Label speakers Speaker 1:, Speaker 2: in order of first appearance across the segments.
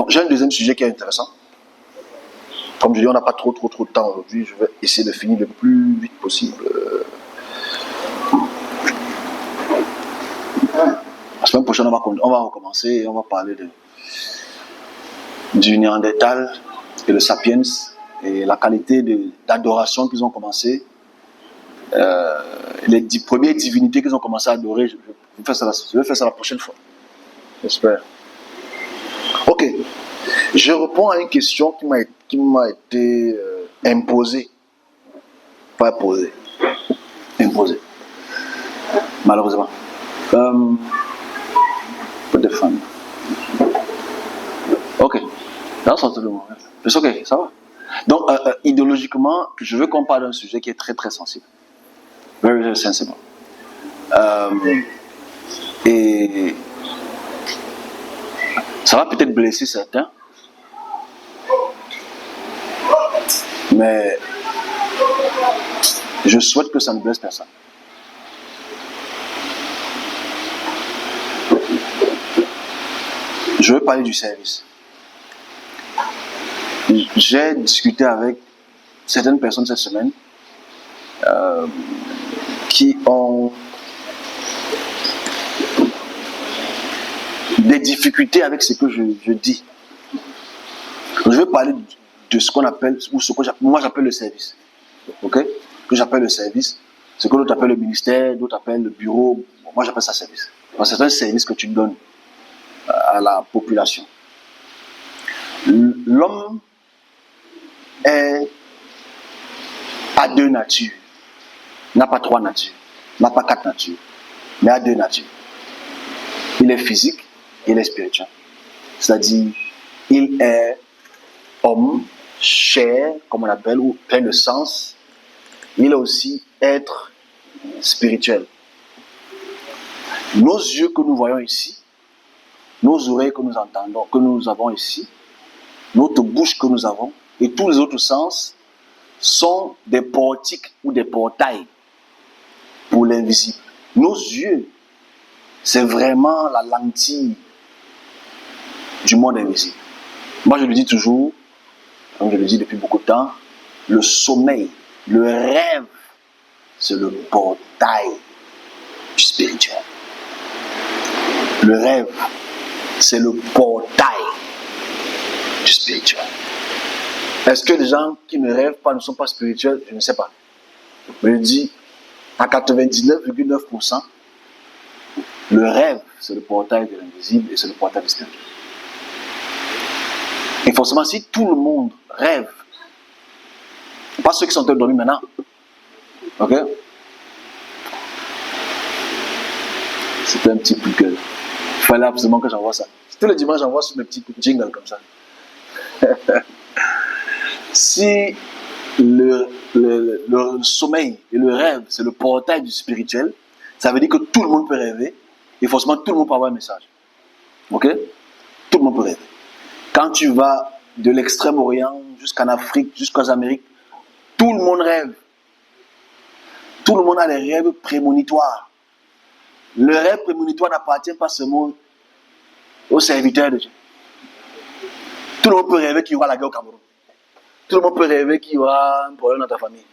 Speaker 1: Donc, j'ai un deuxième sujet qui est intéressant. Comme je dis, on n'a pas trop de temps aujourd'hui. Je vais essayer de finir le plus vite possible. La semaine prochaine, on va recommencer et on va parler du Néandertal et le Sapiens et la qualité d'adoration qu'ils ont commencé. Les premières divinités qu'ils ont commencé à adorer. Je vais faire ça la prochaine fois. J'espère. Ok. Je réponds à une question qui m'a été imposée. Pas imposée. Imposée. Malheureusement. Peu de femmes. Ok. Là, ça c'est ok, ça va. Donc, idéologiquement, je veux qu'on parle d'un sujet qui est très très sensible. Very, very sensible. Et ça va peut-être blesser certains. Mais je souhaite que ça ne blesse personne. Je veux parler du service. J'ai discuté avec certaines personnes cette semaine qui ont des difficultés avec ce que je dis. Je veux parler de ce qu'on appelle, ou ce que moi j'appelle le service. Ok? Que j'appelle le service. Ce que d'autres appellent le ministère, d'autres appellent le bureau. Moi j'appelle ça service. C'est un service que tu donnes à la population. L'homme a deux natures. Il n'a pas trois natures. Il n'a pas quatre natures. Mais a deux natures. Il est physique et il est spirituel. C'est-à-dire, il est homme, chair, comme on appelle, ou plein de sens. Il est aussi être spirituel. Nos yeux que nous voyons ici, nos oreilles que nous entendons, que nous avons ici, notre bouche que nous avons, et tous les autres sens sont des portiques ou des portails pour l'invisible. Nos yeux, c'est vraiment la lentille du monde invisible. Moi, je le dis toujours, comme je le dis depuis beaucoup de temps, le sommeil, le rêve, c'est le portail du spirituel. Le rêve, c'est le portail du spirituel. Est-ce que les gens qui ne rêvent pas ne sont pas spirituels? Je ne sais pas. Mais je dis, à 99,9%, le rêve, c'est le portail de l'invisible et c'est le portail du spirituel. Et forcément, si tout le monde rêve, pas ceux qui sont endormis maintenant, ok? C'était un petit coup de gueule. Il fallait absolument que j'envoie ça. Tous les dimanches, j'envoie sur mes petits jingles comme ça. Si le sommeil et le rêve, c'est le portail du spirituel, ça veut dire que tout le monde peut rêver et forcément tout le monde peut avoir un message. Ok? Tout le monde peut rêver. Quand tu vas de l'extrême-orient jusqu'en Afrique, jusqu'aux Amériques, tout le monde rêve. Tout le monde a des rêves prémonitoires. Le rêve prémonitoire n'appartient pas seulement aux serviteurs de Dieu. Tout le monde peut rêver qu'il y aura la guerre au Cameroun. Tout le monde peut rêver qu'il y aura un problème dans ta famille.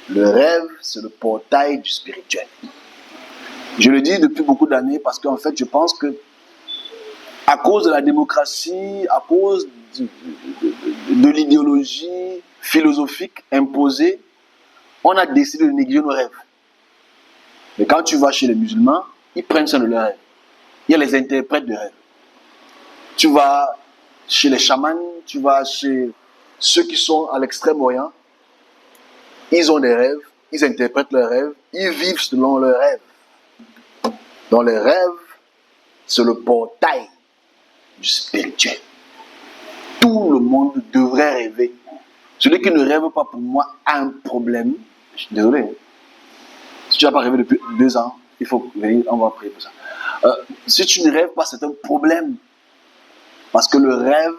Speaker 1: Le rêve, c'est le portail du spirituel. Je le dis depuis beaucoup d'années parce qu'en fait, je pense que à cause de la démocratie, à cause de l'idéologie philosophique imposée, on a décidé de négliger nos rêves. Mais quand tu vas chez les musulmans, ils prennent soin de leurs rêves. Il y a les interprètes de rêves. Tu vas chez les chamans, tu vas chez ceux qui sont à l'extrême-orient, ils ont des rêves, ils interprètent leurs rêves, ils vivent selon leurs rêves. Dans les rêves, c'est le portail du spirituel. Tout le monde devrait rêver. Celui qui ne rêve pas pour moi a un problème. Je suis désolé. Si tu n'as pas rêvé depuis 2 ans, il faut venir, on va prier pour ça. Si tu ne rêves pas, c'est un problème. Parce que le rêve,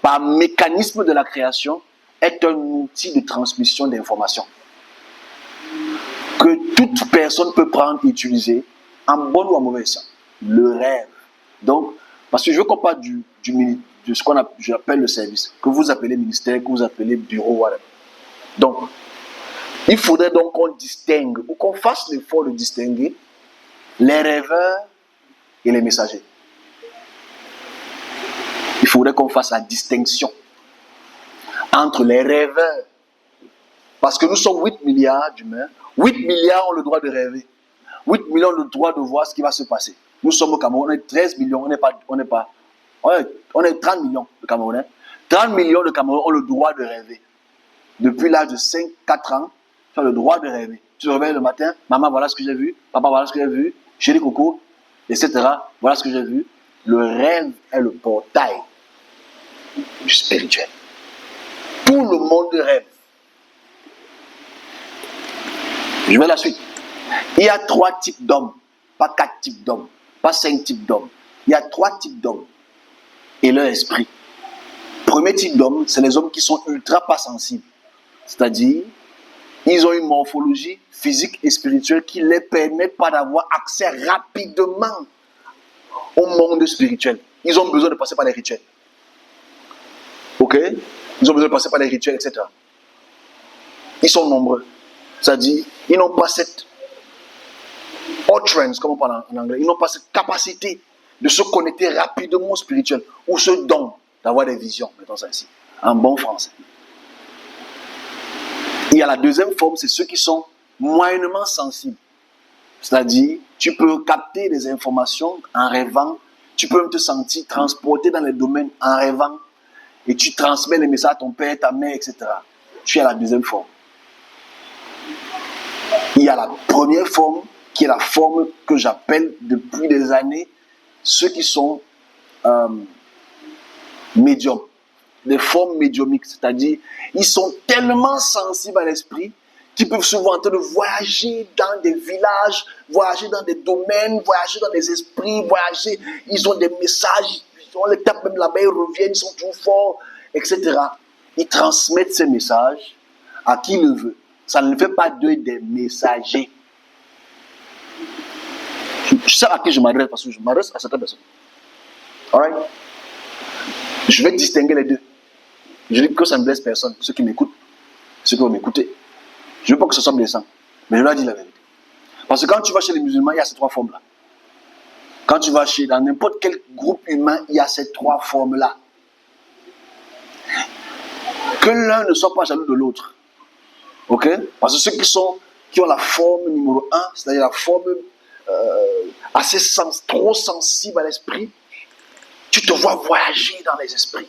Speaker 1: par mécanisme de la création, est un outil de transmission d'informations que toute personne peut prendre et utiliser en bon ou en mauvais sens. Le rêve. Donc, parce que je veux qu'on parle du de ce j'appelle le service, que vous appelez ministère, que vous appelez bureau, voilà. Donc, il faudrait donc qu'on distingue, ou qu'on fasse l'effort de distinguer les rêveurs et les messagers. Il faudrait qu'on fasse la distinction entre les rêveurs, parce que nous sommes 8 milliards d'humains, 8 milliards ont le droit de rêver, 8 millions ont le droit de voir ce qui va se passer. Nous sommes au Cameroun, on est 13 millions, on est 30 millions de Camerounais. 30 millions de Camerounais ont le droit de rêver. Depuis l'âge de 5-4 ans, tu as le droit de rêver. Tu te réveilles le matin, maman, voilà ce que j'ai vu, papa, voilà ce que j'ai vu, chérie coco, etc. Voilà ce que j'ai vu. Le rêve est le portail du spirituel. Tout le monde rêve. Je vais à la suite. Il y a 3 types d'hommes, pas 4 types d'hommes, pas 5 types d'hommes. Il y a 3 types d'hommes et leur esprit. Premier type d'homme, c'est les hommes qui sont ultra pas sensibles. C'est-à-dire, ils ont une morphologie physique et spirituelle qui ne les permet pas d'avoir accès rapidement au monde spirituel. Ils ont besoin de passer par les rituels. Ok? Ils ont besoin de passer par les rituels, etc. Ils sont nombreux. C'est-à-dire, ils n'ont pas cette utterance, comme on parle en anglais, ils n'ont pas cette capacité de se connecter rapidement au spirituel, ou ce don d'avoir des visions, mettons ça ici, en bon français. Il y a la deuxième forme, c'est ceux qui sont moyennement sensibles. C'est-à-dire, tu peux capter des informations en rêvant, tu peux même te sentir transporté dans les domaines en rêvant, et tu transmets les messages à ton père, ta mère, etc. Tu es à la deuxième forme. Il y a la première forme, qui est la forme que j'appelle depuis des années ceux qui sont médiums. Les formes médiumiques, c'est-à-dire, ils sont tellement sensibles à l'esprit qu'ils peuvent souvent en train de voyager dans des villages, voyager dans des domaines, voyager dans des esprits, voyager, ils ont des messages, on les tape même là-bas, ils reviennent, ils sont tout forts, etc. Ils transmettent ces messages à qui le veut. Ça ne fait pas d'eux des messagers. Je sais à qui je m'adresse parce que je m'adresse à certaines personnes. Alright? Je vais distinguer les deux. Je dis que ça ne blesse personne, ceux qui m'écoutent, ceux qui vont m'écouter. Je ne veux pas que ce soit blessant, mais je leur dis la vérité. Parce que quand tu vas chez les musulmans, il y a ces 3 formes-là. Quand tu vas dans n'importe quel groupe humain, il y a ces 3 formes-là. Que l'un ne soit pas jaloux de l'autre. Ok? Parce que ceux qui ont la forme numéro 1, c'est-à-dire la forme trop sensible à l'esprit, tu te vois voyager dans les esprits.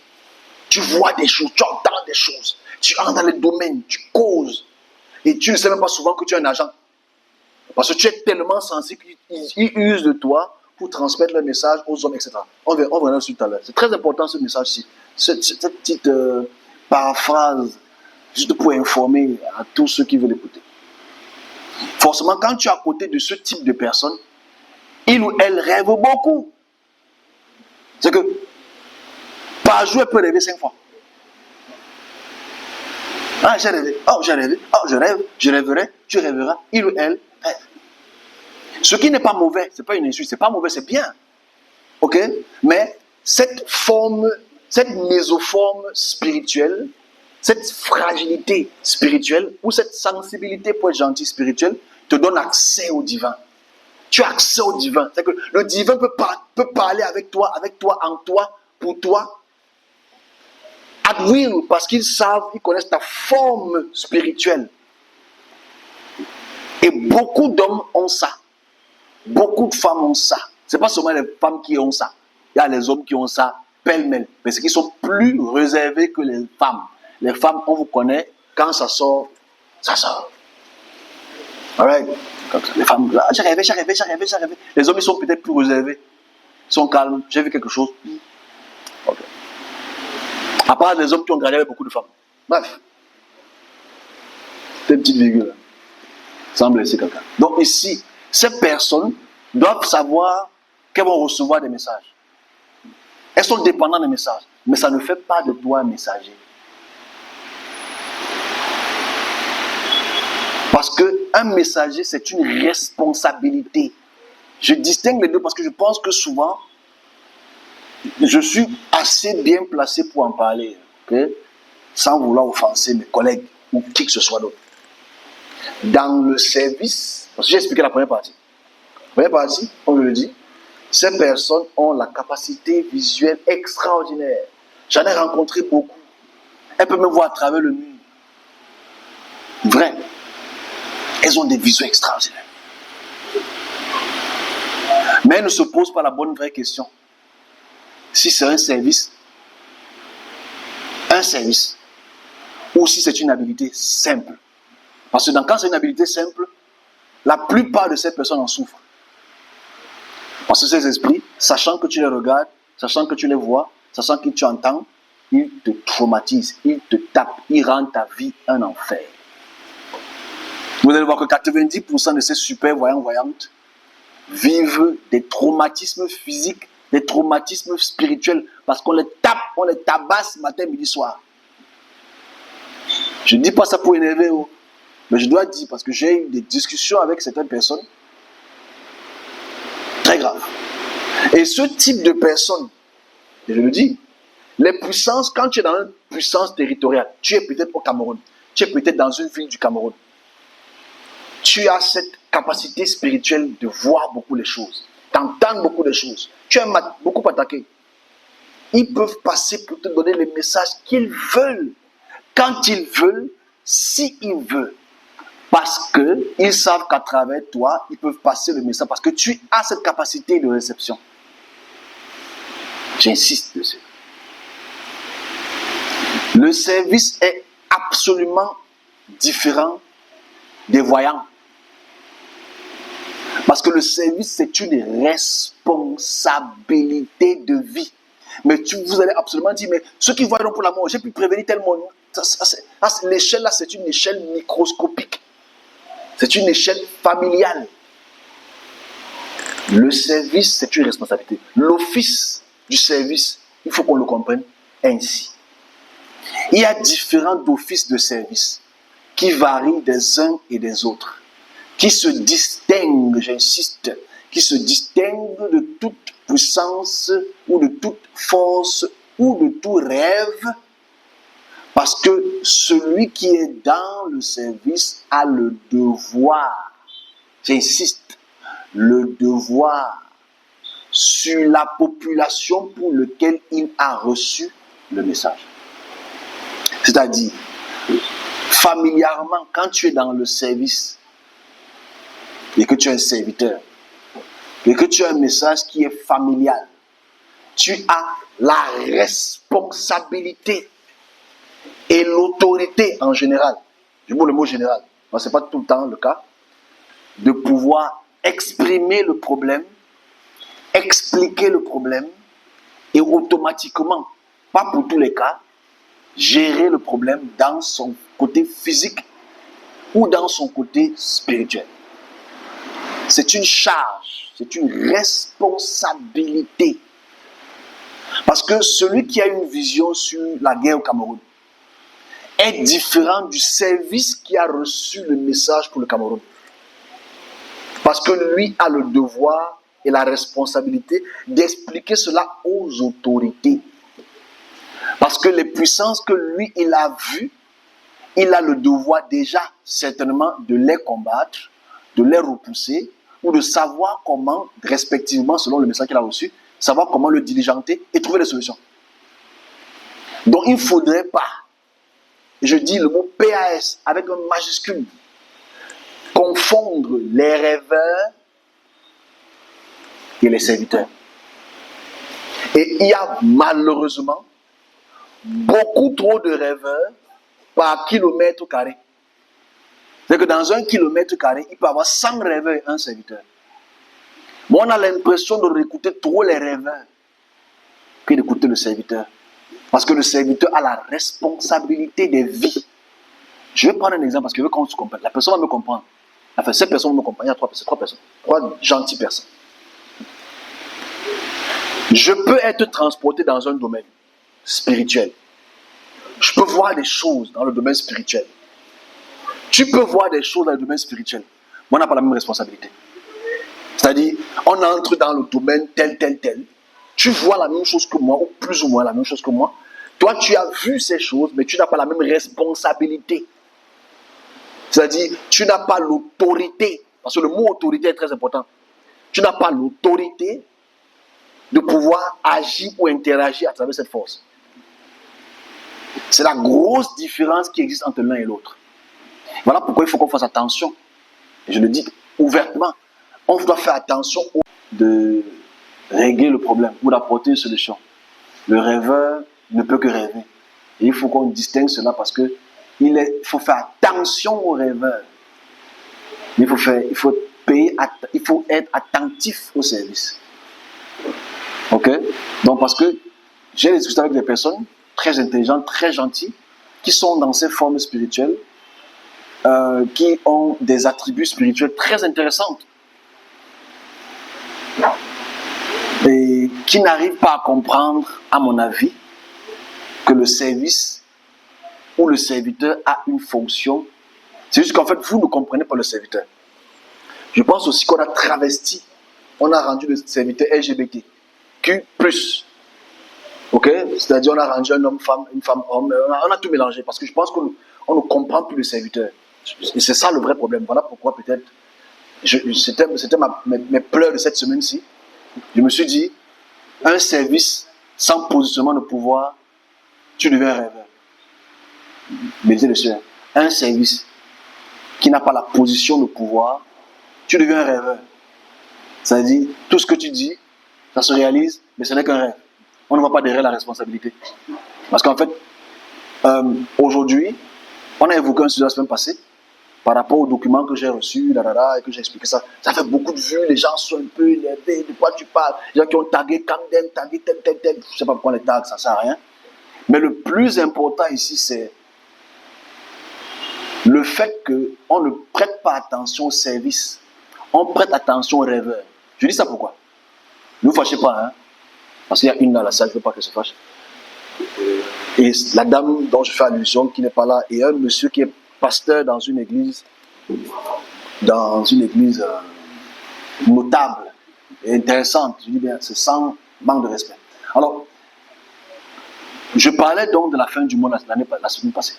Speaker 1: Tu vois des choses, tu entends des choses. Tu entres dans les domaines, tu causes. Et tu ne sais même pas souvent que tu es un agent. Parce que tu es tellement sensible qu'ils usent de toi pour transmettre le message aux hommes, etc. On verra dessus tout à l'heure. C'est très important ce message-ci. Cette petite paraphrase, juste pour informer à tous ceux qui veulent écouter. Forcément, quand tu es à côté de ce type de personne, il ou elle rêve beaucoup. C'est que par jour, elle peut rêver 5 fois. Ah, j'ai rêvé. Oh, j'ai rêvé. Oh, je rêve. Je rêverai. Tu rêveras. Il ou elle rêve. Ce qui n'est pas mauvais, ce n'est pas une insulte, c'est pas mauvais, c'est bien. Ok? Mais cette forme, cette mésoforme spirituelle, cette fragilité spirituelle ou cette sensibilité pour être gentil spirituel te donne accès au divin. Tu as accès au divin. C'est que le divin peut parler avec toi, en toi, pour toi. At will, parce qu'ils savent, ils connaissent ta forme spirituelle. Et beaucoup d'hommes ont ça. Beaucoup de femmes ont ça. Ce n'est pas seulement les femmes qui ont ça. Il y a les hommes qui ont ça pêle-mêle. Mais c'est qu'ils sont plus réservés que les femmes. Les femmes, on vous connaît, quand ça sort, ça sort. Alright? Les femmes, là, j'ai rêvé. Les hommes, ils sont peut-être plus réservés. Ils sont calmes. J'ai vu quelque chose. Okay. À part les hommes qui ont gardé avec beaucoup de femmes. Bref. C'est une petite virgule. Sans blesser quelqu'un. Donc ici, ces personnes doivent savoir qu'elles vont recevoir des messages. Elles sont dépendantes des messages. Mais ça ne fait pas de toi un messager. Parce qu'un messager, c'est une responsabilité. Je distingue les deux parce que je pense que souvent, je suis assez bien placé pour en parler, ok? Sans vouloir offenser mes collègues ou qui que ce soit d'autre. Dans le service, parce que j'ai expliqué la première partie. La première partie, on le dit, ces personnes ont la capacité visuelle extraordinaire. J'en ai rencontré beaucoup. Elles peuvent me voir à travers le mur. Vrai. Elles ont des visions extraordinaires. Mais elles ne se posent pas la bonne vraie question. Si c'est un service, ou si c'est une habilité simple. Parce que quand c'est une habilité simple, la plupart de ces personnes en souffrent. Parce que ces esprits, sachant que tu les regardes, sachant que tu les vois, sachant que tu entends, ils te traumatisent, ils te tapent, ils rendent ta vie un enfer. Vous allez voir que 90% de ces super voyants-voyantes vivent des traumatismes physiques, des traumatismes spirituels, parce qu'on les tape, on les tabasse matin, midi, soir. Je ne dis pas ça pour énerver, mais je dois dire, parce que j'ai eu des discussions avec certaines personnes, très graves. Et ce type de personnes, et je le dis, les puissances, quand tu es dans une puissance territoriale, tu es peut-être au Cameroun, tu es peut-être dans une ville du Cameroun, tu as cette capacité spirituelle de voir beaucoup les choses, d'entendre beaucoup les choses. Tu aimes beaucoup attaquer. Ils peuvent passer pour te donner les messages qu'ils veulent, quand ils veulent, si ils veulent. Parce qu'ils savent qu'à travers toi, ils peuvent passer le message. Parce que tu as cette capacité de réception. J'insiste dessus. Le service est absolument différent des voyants. Parce que le service, c'est une responsabilité de vie. Mais vous allez absolument dire, mais ceux qui voient pour la mort, j'ai pu prévenir tel monde. L'échelle là, c'est une échelle microscopique. C'est une échelle familiale. Le service, c'est une responsabilité. L'office du service, il faut qu'on le comprenne ainsi. Il y a différents offices de service qui varient des uns et des autres, qui se distinguent, j'insiste, qui se distinguent de toute puissance ou de toute force ou de tout rêve, parce que celui qui est dans le service a le devoir, j'insiste, le devoir sur la population pour laquelle il a reçu le message. C'est-à-dire, familièrement, quand tu es dans le service et que tu es un serviteur, et que tu as un message qui est familial, tu as la responsabilité et l'autorité en général, je dis le mot général, ce n'est pas tout le temps le cas, de pouvoir exprimer le problème, expliquer le problème et automatiquement, pas pour tous les cas, gérer le problème dans son côté physique ou dans son côté spirituel. C'est une charge, c'est une responsabilité. Parce que celui qui a une vision sur la guerre au Cameroun est différent du service qui a reçu le message pour le Cameroun. Parce que lui a le devoir et la responsabilité d'expliquer cela aux autorités. Parce que les puissances que lui, il a vues, il a le devoir déjà certainement de les combattre, de les repousser, ou de savoir comment, respectivement, selon le message qu'il a reçu, savoir comment le diligenter et trouver des solutions. Donc il ne faudrait pas, je dis le mot PAS avec un majuscule, confondre les rêveurs et les serviteurs. Et il y a malheureusement beaucoup trop de rêveurs par kilomètre carré. C'est que dans 1 kilomètre carré, il peut y avoir 100 rêveurs et un serviteur. Mais on a l'impression de réécouter trop les rêveurs que d'écouter le serviteur. Parce que le serviteur a la responsabilité des vies. Je vais prendre un exemple parce que je veux qu'on se comprenne. La personne va me comprendre. Enfin, cette personne va me comprendre. Il y a 3 personnes. 3 gentilles personnes. Je peux être transporté dans un domaine spirituel. Je peux voir des choses dans le domaine spirituel. Tu peux voir des choses dans le domaine spirituel. Mais on n'a pas la même responsabilité. C'est-à-dire, on entre dans le domaine tel. tu vois la même chose que moi, ou plus ou moins la même chose que moi. Toi, tu as vu ces choses, mais tu n'as pas la même responsabilité. C'est-à-dire, tu n'as pas l'autorité, parce que le mot autorité est très important. Tu n'as pas l'autorité de pouvoir agir ou interagir à travers cette force. C'est la grosse différence qui existe entre l'un et l'autre. Voilà pourquoi il faut qu'on fasse attention. Et je le dis ouvertement. On doit faire attention de régler le problème ou d'apporter une solution. Le rêveur ne peut que rêver. Et il faut qu'on distingue cela parce que il faut faire attention aux rêveurs. Il faut être attentif au service. Ok? Donc parce que j'ai discuté avec des personnes très intelligentes, très gentilles, qui sont dans ces formes spirituelles, qui ont des attributs spirituels très intéressants et qui n'arrivent pas à comprendre, à mon avis, que le service ou le serviteur a une fonction. C'est juste qu'en fait, vous ne comprenez pas le serviteur. Je pense aussi qu'on a travesti, on a rendu le serviteur LGBTQ+. Ok? C'est-à-dire on a rendu un homme-femme, une femme-homme, on a tout mélangé parce que je pense qu'on ne comprend plus le serviteur. Et c'est ça le vrai problème. Voilà pourquoi peut-être, c'était mes pleurs de cette semaine-ci. Je me suis dit, un service sans positionnement de pouvoir, tu deviens un rêveur. Méditez dessus. Un service qui n'a pas la position de pouvoir, tu deviens un rêveur. C'est-à-dire, tout ce que tu dis, ça se réalise, mais ce n'est qu'un rêve. On ne va pas derrière la responsabilité. Parce qu'en fait, aujourd'hui, on a évoqué un sujet la semaine passée, par rapport aux documents que j'ai reçus, et que j'ai expliqué ça. Ça fait beaucoup de vues, les gens sont un peu énervés, de quoi tu parles. Les gens qui ont tagué Camden, tagué tel. Je ne sais pas pourquoi les tags, ça ne sert à rien. Mais le plus important ici, c'est le fait qu'on ne prête pas attention au service. On prête attention aux rêveurs. Je dis ça pourquoi? Ne vous fâchez pas, hein? Parce qu'il y a une dans la salle, je ne veux pas qu'elle se fâche. Et la dame dont je fais allusion, qui n'est pas là, et un monsieur qui est pasteur dans une église notable et intéressante. Je dis bien, c'est sans manque de respect. Alors, je parlais donc de la fin du monde la semaine passée.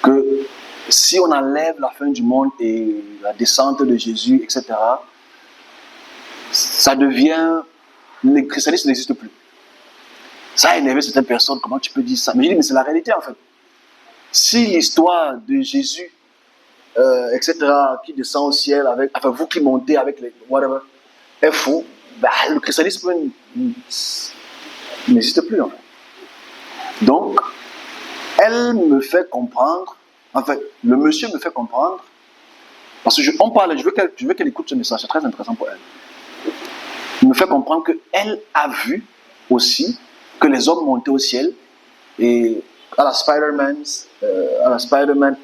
Speaker 1: Que si on enlève la fin du monde et la descente de Jésus, etc., ça devient... Le christianisme n'existe plus. Ça a énervé certaines personnes. Comment tu peux dire ça? Mais je dis, mais c'est la réalité en fait. Si l'histoire de Jésus, etc., qui descend au ciel, enfin vous qui montez avec les whatever, est faux, bah, le christianisme n'existe plus en fait. Donc, elle me fait comprendre, en fait, le monsieur me fait comprendre, parce que je veux qu'elle écoute ce message, c'est très intéressant pour elle. Il me fait comprendre qu'elle a vu aussi que les hommes montaient au ciel, et à la Spider-Man,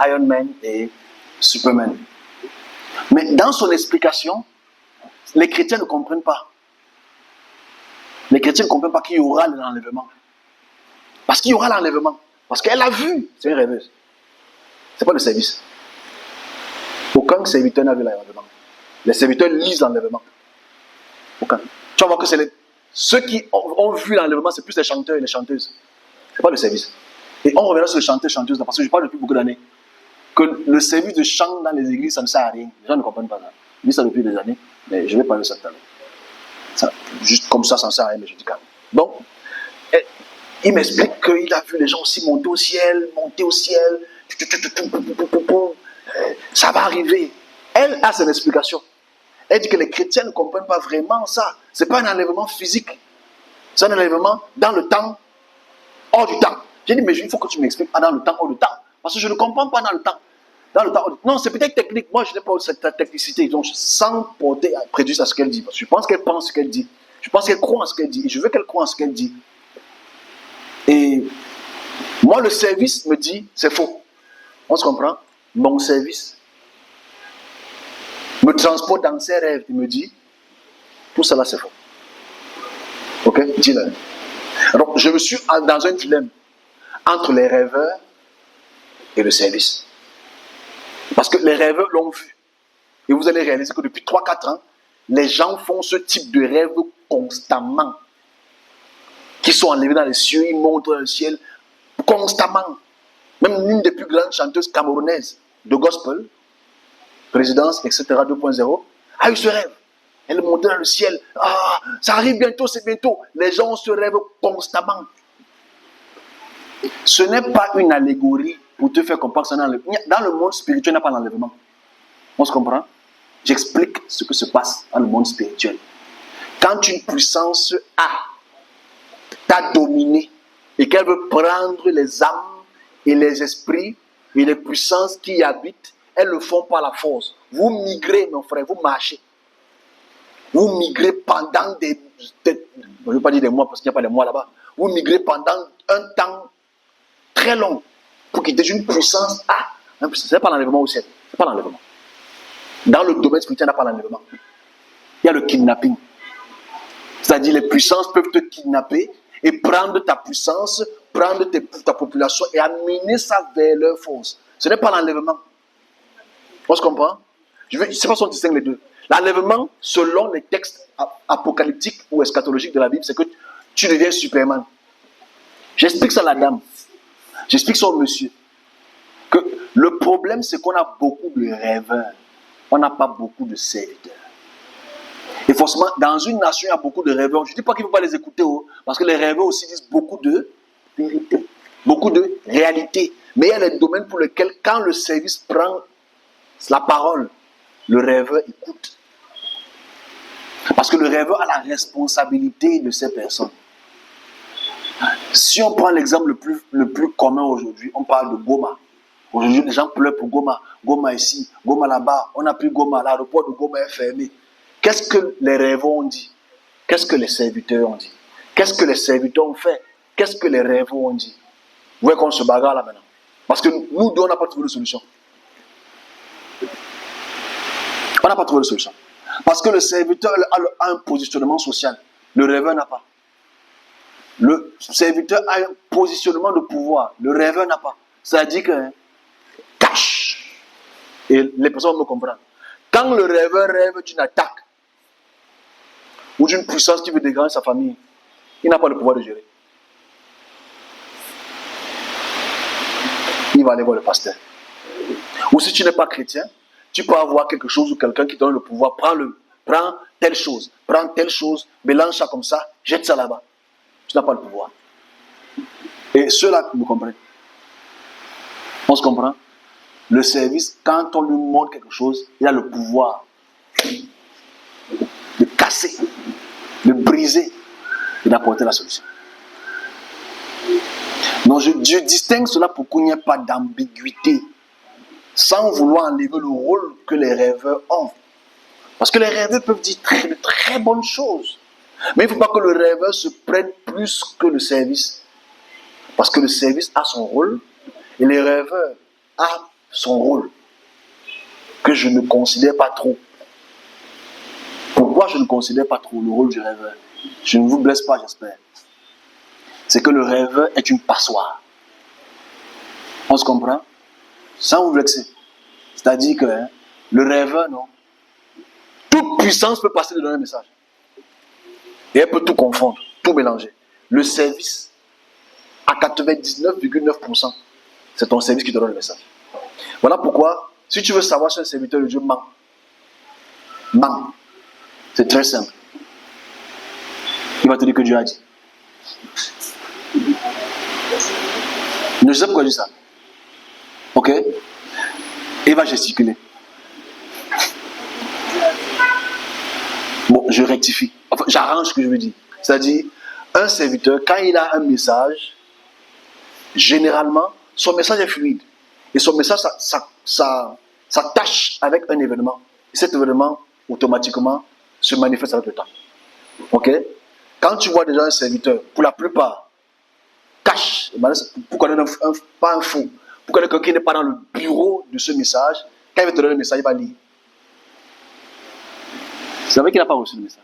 Speaker 1: Iron Man et Superman. Mais dans son explication, les chrétiens ne comprennent pas. Les chrétiens ne comprennent pas qu'il y aura l'enlèvement. Parce qu'il y aura l'enlèvement. Parce qu'elle a vu. C'est une rêveuse. Ce n'est pas le service. Aucun serviteur n'a vu l'enlèvement. Les serviteurs lisent l'enlèvement. Aucun. Tu vas voir que ceux qui ont vu l'enlèvement, c'est plus les chanteurs et les chanteuses. Ce n'est pas le service. Et on reviendra sur les chanteurs et chanteuses, parce que je parle depuis beaucoup d'années, que le service de chant dans les églises, ça ne sert à rien. Les gens ne comprennent pas ça. Je dis ça depuis des années, mais je vais parler de ça tout à l'heure. Juste comme ça ne sert à rien, mais je dis calme. Donc, il m'explique qu'il a vu les gens aussi monter au ciel, ça va arriver. Elle a son explication. Elle dit que les chrétiens ne comprennent pas vraiment ça. Ce n'est pas un enlèvement physique. C'est un enlèvement dans le temps, hors du temps. J'ai dit, mais il faut que tu m'expliques dans le temps, hors du temps. Parce que je ne comprends pas dans le temps. Non, c'est peut-être technique. Moi, je n'ai pas cette technicité. Donc, sans porter préjudice à ce qu'elle dit. Parce que je pense qu'elle pense ce qu'elle dit. Je pense qu'elle croit en ce qu'elle dit. Et je veux qu'elle croie en ce qu'elle dit. Et moi, le service me dit, c'est faux. On se comprend? Mon service me transporte dans ses rêves. Il me dit, tout cela, c'est faux. Ok? Dis-le. Alors, je me suis dans un dilemme entre les rêveurs et le service. Parce que les rêveurs l'ont vu. Et vous allez réaliser que depuis 3-4 ans, les gens font ce type de rêve constamment. qui sont enlevés dans les cieux, ils montent dans le ciel constamment. Même l'une des plus grandes chanteuses camerounaises de gospel, Présidence, etc. 2.0, a eu ce rêve. Elle montait dans le ciel. Ah, ça arrive bientôt, c'est bientôt. Les gens se rêvent constamment. Ce n'est pas une allégorie pour te faire comprendre que c'est un enlèvement. Dans le monde spirituel, il n'y a pas d'enlèvement. On se comprend? J'explique ce que se passe dans le monde spirituel. Quand une puissance t'a dominé et qu'elle veut prendre les âmes et les esprits et les puissances qui y habitent, elles le font par la force. Vous migrez, mon frère, vous marchez. Vous migrez pendant des... Je ne veux pas dire des mois parce qu'il n'y a pas de mois là-bas. Vous migrez pendant un temps très long pour quitter une puissance ce n'est pas l'enlèvement au ciel. Ce n'est pas l'enlèvement. Dans le domaine spirituel, il n'y a pas l'enlèvement. Il y a le kidnapping. C'est-à-dire les puissances peuvent te kidnapper et prendre ta puissance, prendre ta population et amener ça vers leur force. Ce n'est pas l'enlèvement. On se comprend? Je ne sais pas si on distingue les deux. L'enlèvement, selon les textes apocalyptiques ou eschatologiques de la Bible, c'est que tu deviens Superman. J'explique ça à la dame. J'explique ça au monsieur. Que le problème, c'est qu'on a beaucoup de rêveurs. On n'a pas beaucoup de serviteurs. Et forcément, dans une nation, il y a beaucoup de rêveurs. Je ne dis pas qu'il ne faut pas les écouter, parce que les rêveurs aussi disent beaucoup de vérité, beaucoup de réalité. Mais il y a des domaines pour lesquels, quand le service prend la parole, le rêveur écoute. Parce que le rêveur a la responsabilité de ces personnes. Si on prend l'exemple le plus commun aujourd'hui, on parle de Goma. Aujourd'hui, les gens pleurent pour Goma. Goma ici, Goma là-bas. On n'a plus Goma. L'aéroport de Goma est fermé. Qu'est-ce que les rêveurs ont dit? Qu'est-ce que les serviteurs ont dit? Qu'est-ce que les serviteurs ont fait? Qu'est-ce que les rêveurs ont dit? Vous voyez qu'on se bagarre là maintenant. Parce que nous deux, on n'a pas trouvé de solution. On n'a pas trouvé de solution. Parce que le serviteur a un positionnement social. Le rêveur n'a pas. Le serviteur a un positionnement de pouvoir. Le rêveur n'a pas. C'est-à-dire que cache. Et les personnes me comprennent. Quand le rêveur rêve d'une attaque ou d'une puissance qui veut dégrader sa famille, il n'a pas le pouvoir de gérer. Il va aller voir le pasteur. Ou si tu n'es pas chrétien, tu peux avoir quelque chose ou quelqu'un qui donne le pouvoir. Prends telle chose, mélange ça comme ça, jette ça là-bas. Tu n'as pas le pouvoir. Et ceux-là me comprennent. On se comprend? Le service, quand on lui montre quelque chose, il a le pouvoir de casser, de briser et d'apporter la solution. Donc je distingue cela pour qu'il n'y ait pas d'ambiguïté, sans vouloir enlever le rôle que les rêveurs ont. Parce que les rêveurs peuvent dire de très bonnes choses. Mais il ne faut pas que le rêveur se prenne plus que le service. Parce que le service a son rôle et les rêveurs ont son rôle que je ne considère pas trop. Pourquoi je ne considère pas trop le rôle du rêveur? Je ne vous blesse pas, j'espère. C'est que le rêveur est une passoire. On se comprend? Sans vous vexer. C'est-à-dire que le rêveur, non. Toute puissance peut passer de donner un message. Et elle peut tout confondre, tout mélanger. Le service, à 99,9%, c'est ton service qui te donne le message. Voilà pourquoi, si tu veux savoir si un serviteur de Dieu ment. C'est très simple. Il va te dire que Dieu a dit. Je sais pourquoi je dis ça. Ok? Et il va gesticuler. Bon, je rectifie. Enfin, j'arrange ce que je veux dire. C'est-à-dire, un serviteur, quand il a un message, généralement, son message est fluide. Et son message, ça tâche avec un événement. Et cet événement, automatiquement, se manifeste avec le temps. Ok? Quand tu vois déjà un serviteur, pour la plupart, cache, pour connaître pas un faux, pour connaître quelqu'un qui n'est pas dans le bureau de ce message, quand il va te donner le message, il va lire. Vous savez qu'il n'a pas reçu le message.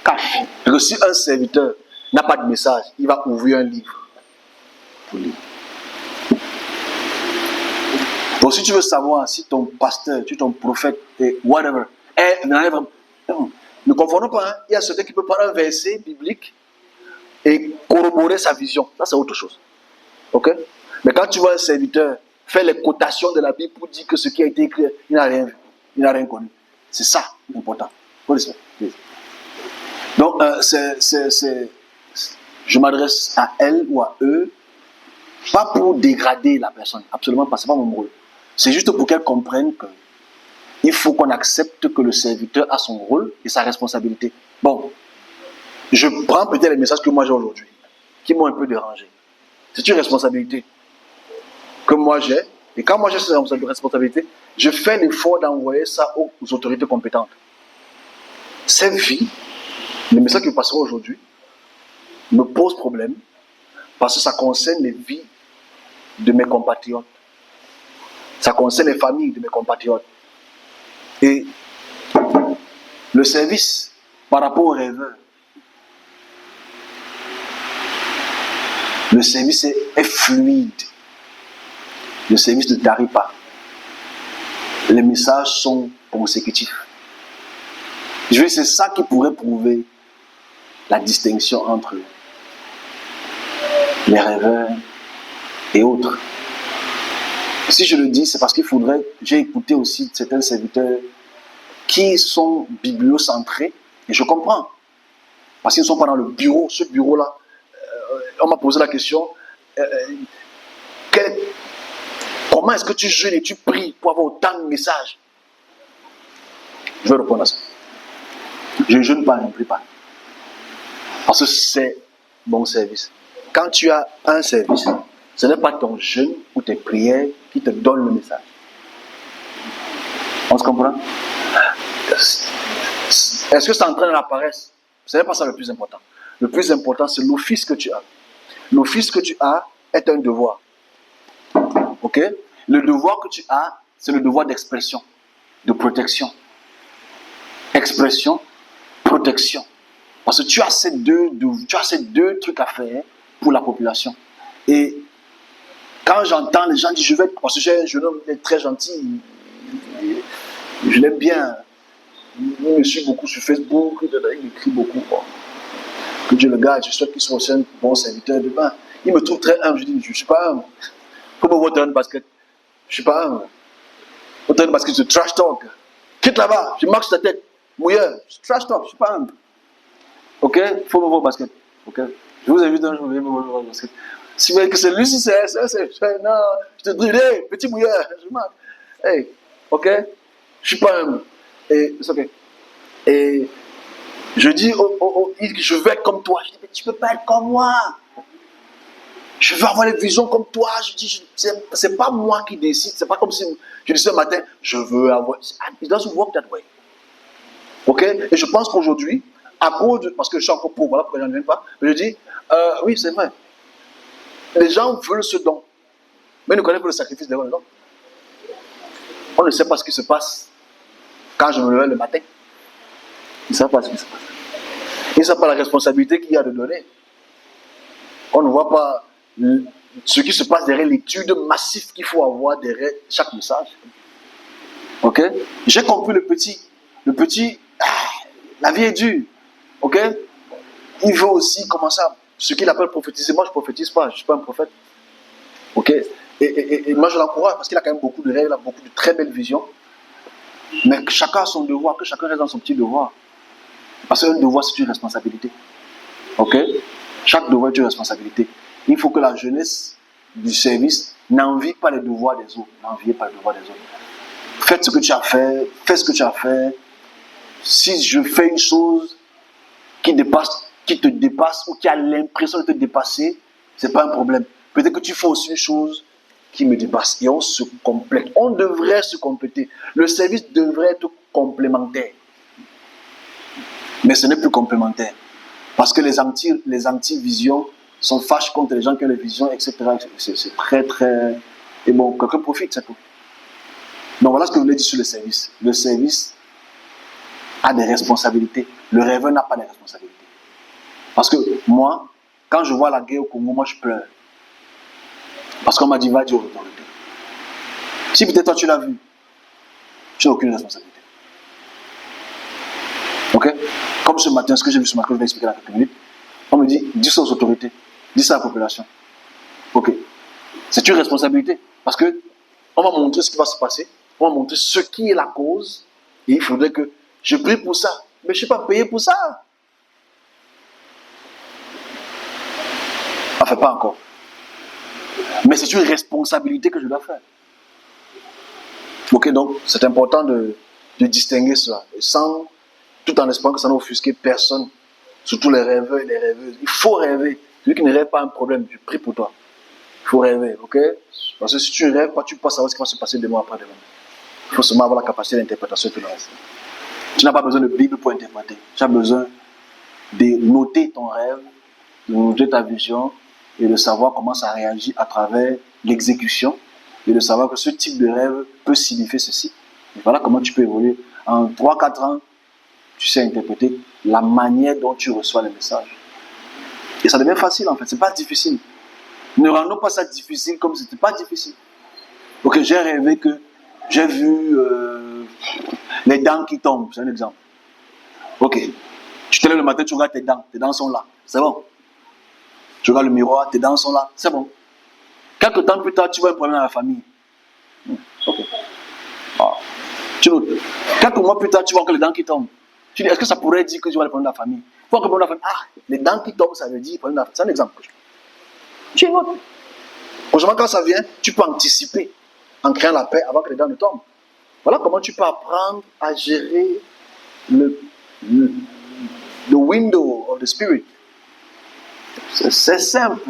Speaker 1: Cache. Parce que si un serviteur n'a pas de message, il va ouvrir un livre pour lire. Donc si tu veux savoir si ton pasteur, si ton prophète, whatever, ne confondons pas, hein. Il y a certains qui peuvent prendre un verset biblique et corroborer sa vision. Ça, c'est autre chose. Ok? Mais quand tu vois un serviteur faire les cotations de la Bible pour dire que ce qui a été écrit, il n'a rien vu, il n'a rien connu. C'est ça l'important. Donc, je m'adresse à elle ou à eux, pas pour dégrader la personne, absolument pas, c'est pas mon rôle. C'est juste pour qu'elle comprenne que il faut qu'on accepte que le serviteur a son rôle et sa responsabilité. Bon, je prends peut-être les messages que moi j'ai aujourd'hui, qui m'ont un peu dérangé. C'est une responsabilité que moi j'ai, et quand moi j'ai cette responsabilité, je fais l'effort d'envoyer ça aux autorités compétentes. Cette vie, les messages qui passeront aujourd'hui, me posent problème parce que ça concerne les vies de mes compatriotes. Ça concerne les familles de mes compatriotes. Et le service par rapport aux rêveurs, le service est fluide. Le service ne tarit pas. Les messages sont consécutifs. Je veux dire, c'est ça qui pourrait prouver la distinction entre les rêveurs et autres. Si je le dis, c'est parce qu'il faudrait, j'ai écouté aussi certains serviteurs qui sont bibliocentrés, et je comprends, parce qu'ils ne sont pas dans le bureau, ce bureau-là. On m'a posé la question, comment est-ce que tu jeûnes et tu pries pour avoir autant de messages? Je vais répondre à ça. Je ne jeûne pas, je ne prie pas. Parce que c'est mon service. Quand tu as un service, ce n'est pas ton jeûne ou tes prières qui te donnent le message. On se comprend? Est-ce que ça entraîne la paresse? Ce n'est pas ça le plus important. Le plus important, c'est l'office que tu as. L'office que tu as est un devoir. Ok? Le devoir que tu as, c'est le devoir d'expression, de protection. Expression, protection. Parce que tu as ces deux trucs à faire pour la population. Et quand j'entends les gens dire, je vais être, parce que j'ai un jeune homme très gentil, je l'aime bien, il me suit beaucoup sur Facebook, il écrit beaucoup. Bon. Que Dieu le garde, je souhaite qu'il soit aussi un bon serviteur demain. Il me trouve très humble, je dis, je ne suis pas humble. Comme au terrain de basket, je ne suis pas humble. Au terrain de basket, je trash talk. Quitte là-bas, je marche ta tête, mouilleur, je trash talk, je ne suis pas humble. Ok? Il faut me voir au basket. Ok? Je vous invite un jour, venez me voir au basket. Si vous voyez que c'est lui, si c'est non, je te dis, hey, petit mouilleur, je marche. Hey, ok? Je ne suis pas humble. Et c'est ok. Et je dis, je veux être comme toi. Je dis, mais tu ne peux pas être comme moi. Je veux avoir les visions comme toi. Je dis, c'est pas moi qui décide. C'est pas comme si je dis ce matin, je veux avoir. It doesn't work that way. Ok? Et je pense qu'aujourd'hui, à cause de, parce que je suis encore pauvre, voilà pourquoi je n'en viens pas, je dis, oui, c'est vrai. Les gens veulent ce don, mais ils ne connaissent pas le sacrifice derrière le don. On ne sait pas ce qui se passe quand je me lève le matin. Ils ne savent pas ce qui se passe. Ils ne savent pas la responsabilité qu'il y a de donner. On ne voit pas ce qui se passe derrière l'étude massive qu'il faut avoir derrière chaque message. Ok? J'ai compris le petit. La vie est dure. Ok? Il veut aussi commencer à ce qu'il appelle prophétiser. Moi, je ne prophétise pas. Je ne suis pas un prophète. Ok? Et moi, je l'encourage parce qu'il a quand même beaucoup de rêves, il a beaucoup de très belles visions. Mais que chacun a son devoir, que chacun reste dans son petit devoir. Parce qu'un devoir, c'est une responsabilité. Ok? Chaque devoir est une responsabilité. Il faut que la jeunesse du service n'envie pas les devoirs des autres. N'enviez pas les devoirs des autres. Faites ce que tu as fait, fais ce que tu as fait. Si je fais une chose qui te dépasse ou qui a l'impression de te dépasser, ce n'est pas un problème. Peut-être que tu fais aussi une chose qui me dépasse et on se complète. On devrait se compléter. Le service devrait être complémentaire. Mais ce n'est plus complémentaire. Parce que les anti-visions sont fâches contre les gens qui ont les visions, etc. C'est très, très... Et bon, quelqu'un profite, c'est tout. Donc voilà ce que je voulais dire sur le service. Le service a des responsabilités. Le rêveur n'a pas de responsabilités. Parce que moi, quand je vois la guerre au Congo, moi je pleure. Parce qu'on m'a dit, va dire aux autorités. Si peut-être toi tu l'as vu, tu n'as aucune responsabilité. Ok? Comme ce matin, ce que j'ai vu ce matin, je vais expliquer dans quelques minutes. On me dit, dis ça aux autorités, dis ça à la population. Ok. C'est une responsabilité. Parce que on va montrer ce qui va se passer, on va montrer ce qui est la cause, et il faudrait que je prie pour ça. Mais je ne suis pas payé pour ça. Enfin, pas encore. Mais c'est une responsabilité que je dois faire. Ok, donc c'est important de distinguer cela. Et sans, tout en espérant que ça n'offusque personne, surtout les rêveurs et les rêveuses. Il faut rêver. Celui qui ne rêve pas un problème, je prie pour toi. Il faut rêver, ok? Parce que si tu rêves pas, tu peux pas savoir ce qui va se passer demain après demain. Il faut seulement avoir la capacité d'interprétation et tout le reste. Tu n'as pas besoin de Bible pour interpréter. Tu as besoin de noter ton rêve, de noter ta vision et de savoir comment ça réagit à travers l'exécution et de savoir que ce type de rêve peut signifier ceci. Et voilà comment tu peux évoluer. En 3-4 ans, tu sais interpréter la manière dont tu reçois les messages. Et ça devient facile en fait, c'est pas difficile. Ne rendons pas ça difficile comme c'était pas difficile. Ok, j'ai rêvé que j'ai vu les dents qui tombent, c'est un exemple. Ok, tu te lèves le matin, tu regardes tes dents sont là, c'est bon. Tu regardes le miroir, tes dents sont là, c'est bon. Quelques temps plus tard, tu vois un problème dans la famille. Ok. Ah. Tu notes. Quelques mois plus tard, tu vois que les dents qui tombent. Tu dis, est-ce que ça pourrait dire que tu vois le problème de la famille? Il faut que le problème de la famille, ah, les dents qui tombent, ça veut dire problème de la famille. C'est un exemple. Tu notes. Heureusement, quand ça vient, tu peux anticiper en créant la paix avant que les dents ne tombent. Voilà comment tu peux apprendre à gérer le window of the spirit. C'est simple.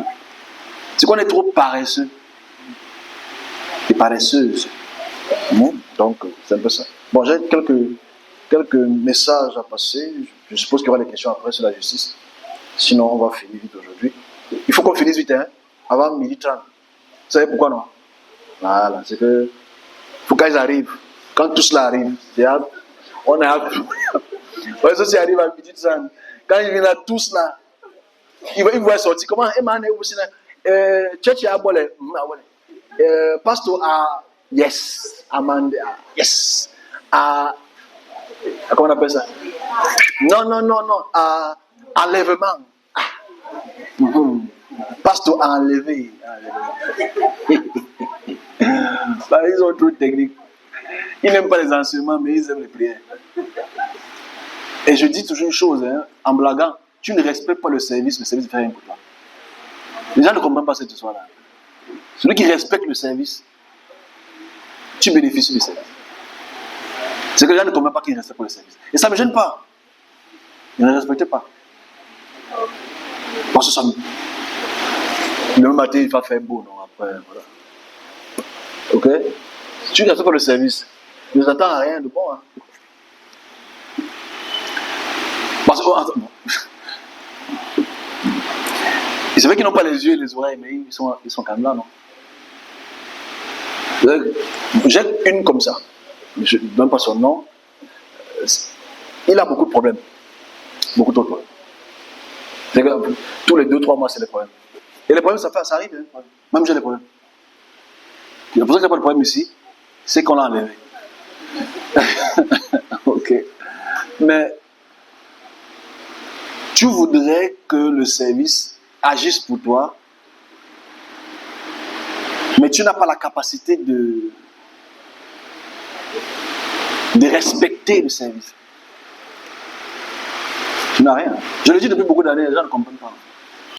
Speaker 1: C'est qu'on est trop paresseux et paresseuse. Donc, c'est un peu ça. Bon, j'ai quelques messages à passer. Je suppose qu'il y aura des questions après sur la justice. Sinon, on va finir vite aujourd'hui. Il faut qu'on finisse vite, hein, avant 12h30. Vous savez pourquoi non? Voilà, c'est que faut qu'ils arrivent. Quand tout cela arrive, on est à ouais, ça, c'est arrive à 12h30. Quand ils viennent là, tous là, ils vont sortir. Comment? Church a bolé. Pastor a yes. Amanda, yes. Comment on appelle ça? Non. Enlèvement. Pasteur a enlevé. Bah, ils ont trop de technique. Ils n'aiment pas les enseignements, mais ils aiment les prières. Et je dis toujours une chose, hein, en blaguant, tu ne respectes pas le service ne fait rien pour toi. Les gens ne comprennent pas cette histoire-là. Celui qui respecte le service, tu bénéficies du service. C'est que les gens ne comprennent pas qu'ils ne respectent pas le service. Et ça ne me gêne pas. Ils ne respectent pas. Parce que ça me... Le même matin, il va faire beau, non? Après, voilà. Ok? Tu ne respectes pas le service. Ne t'attends à rien de bon, hein? Parce que... C'est vrai qu'ils n'ont pas les yeux et les oreilles, mais ils sont quand même là, non? J'ai une comme ça. Je ne donne pas son nom. Il a beaucoup de problèmes. Beaucoup de problèmes. C'est que tous les 2-3 mois, c'est les problèmes. Et les problèmes, ça arrive. Hein? Même j'ai des problèmes. Et pour ça qu'il n'y a pas de problème ici, c'est qu'on l'a enlevé. Ok. Mais tu voudrais que le service agisse pour toi, mais tu n'as pas la capacité de respecter le service. Tu n'as rien. Je le dis depuis beaucoup d'années, les gens ne comprennent pas.